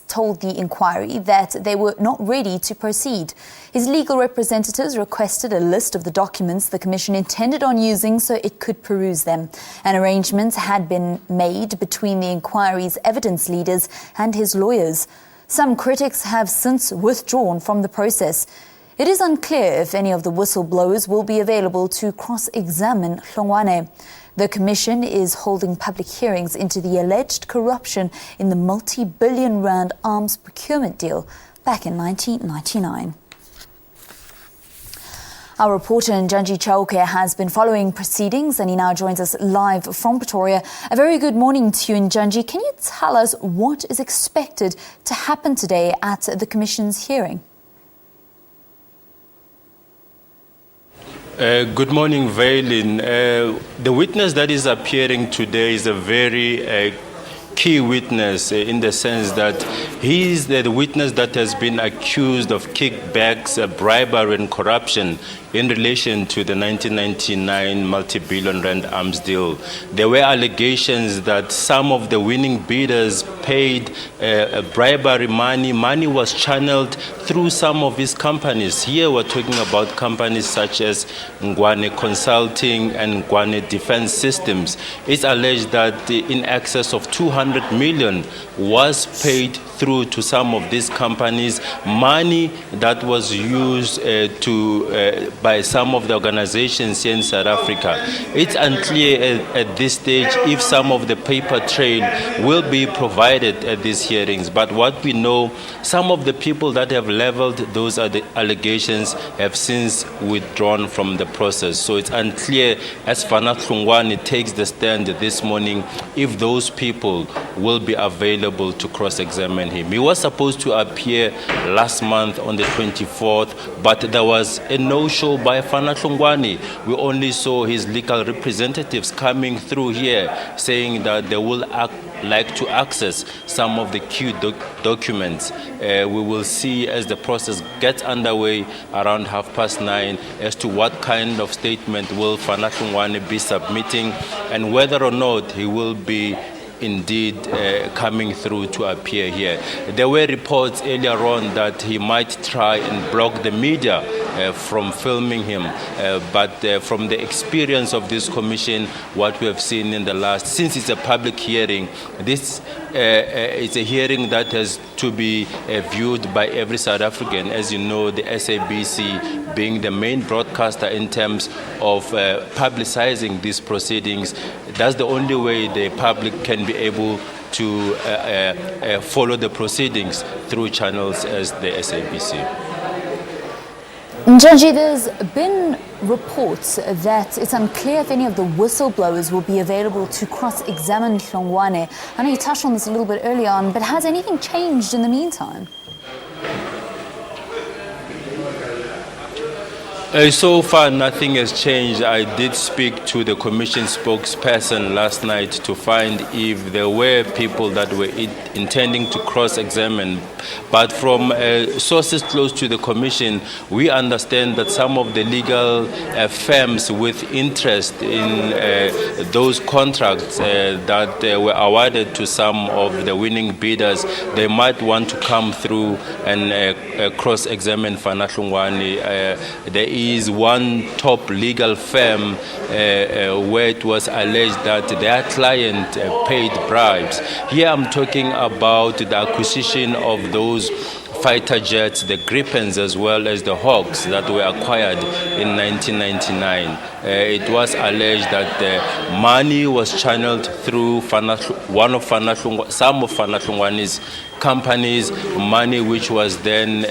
told the inquiry that they were not ready to proceed. His legal representatives requested a list of the documents the Commission intended on using so it could peruse them. An arrangement had been made between the inquiry's evidence leaders and his lawyers. Some critics have since withdrawn from the process. It is unclear if any of the whistleblowers will be available to cross-examine Hlongwane. The Commission is holding public hearings into the alleged corruption in the multi-billion rand arms procurement deal back in 1999. Our reporter Njanji Chauke has been following proceedings and he now joins us live from Pretoria. A very good morning to you, Njanji. Can you tell us what is expected to happen today at the Commission's hearing? Good morning, Vailin. The witness that is appearing today is a very key witness in the sense that he is the witness that has been accused of kickbacks, bribery and corruption in relation to the 1999 multi-billion rand arms deal. There were allegations that some of the winning bidders paid bribery money. Money was channeled through some of his companies. Here we're talking about companies such as Hlongwane Consulting and Hlongwane Defense Systems. It's alleged that in excess of 200 million was paid through to some of these companies, money that was used by some of the organizations here in South Africa. It's unclear at this stage if some of the paper trail will be provided at these hearings. But what we know, some of the people that have leveled those allegations have since withdrawn from the process. So it's unclear as Fana Hlongwane takes the stand this morning if those people will be available to cross-examine him. He was supposed to appear last month on the 24th, but there was a no-show by Fana Hlongwane. We only saw his legal representatives coming through here saying that they will like to access some of the key documents. We will see as the process gets underway around 9:30 as to what kind of statement will Fana Hlongwane be submitting and whether or not he will be indeed coming through to appear here. There were reports earlier on that he might try and block the media from filming him, but from the experience of this commission, what we have seen in the last, since it's a public hearing, this it's a hearing that has to be viewed by every South African. As you know, the SABC being the main broadcaster in terms of publicizing these proceedings, that's the only way the public can be able to follow the proceedings through channels as the SABC. Njanji, there's been reports that it's unclear if any of the whistleblowers will be available to cross-examine Hlongwane. I know you touched on this a little bit earlier on, but has anything changed in the meantime? So far, nothing has changed. I did speak to the Commission spokesperson last night to find if there were people that were intending to cross-examine. But from sources close to the Commission, we understand that some of the legal firms with interest in those contracts that were awarded to some of the winning bidders, they might want to come through and cross-examine Fana Hlongwane. There is one top legal firm where it was alleged that their client paid bribes. Here I'm talking about the acquisition of those fighter jets, the Gripens as well as the Hawks that were acquired in 1999. It was alleged that the money was channeled through some of Fana Hlongwane's companies, money which was then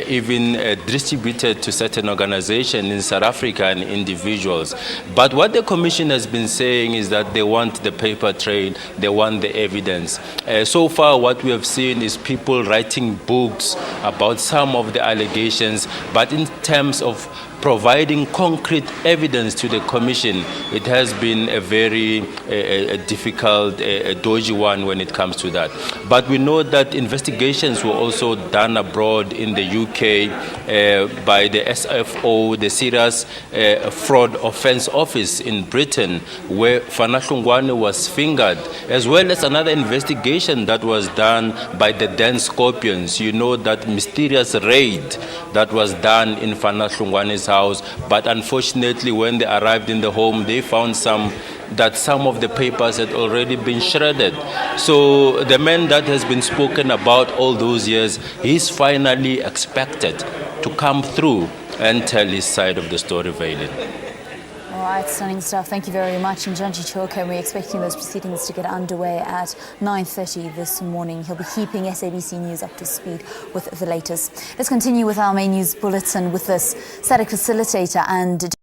even distributed to certain organizations in South Africa and individuals. But what the Commission has been saying is that they want the paper trail, they want the evidence. So far what we have seen is people writing books about some of the allegations, but in terms of providing concrete evidence to the commission, it has been a very difficult, dodgy one when it comes to that. But we know that investigations were also done abroad in the UK by the SFO, the Serious Fraud Offence Office in Britain, where Fana Hlongwane was fingered, as well as another investigation that was done by the Dan Scorpions. You know, that mysterious raid that was done in Fana Hlongwane's house, but unfortunately when they arrived in the home, they found some of the papers had already been shredded. So the man that has been spoken about all those years, he's finally expected to come through and tell his side of the story, Vaylin. All right, stunning stuff. Thank you very much. And Janji Choka, we're expecting those proceedings to get underway at 9:30 this morning. He'll be keeping SABC News up to speed with the latest. Let's continue with our main news bulletin with this SADC facilitator and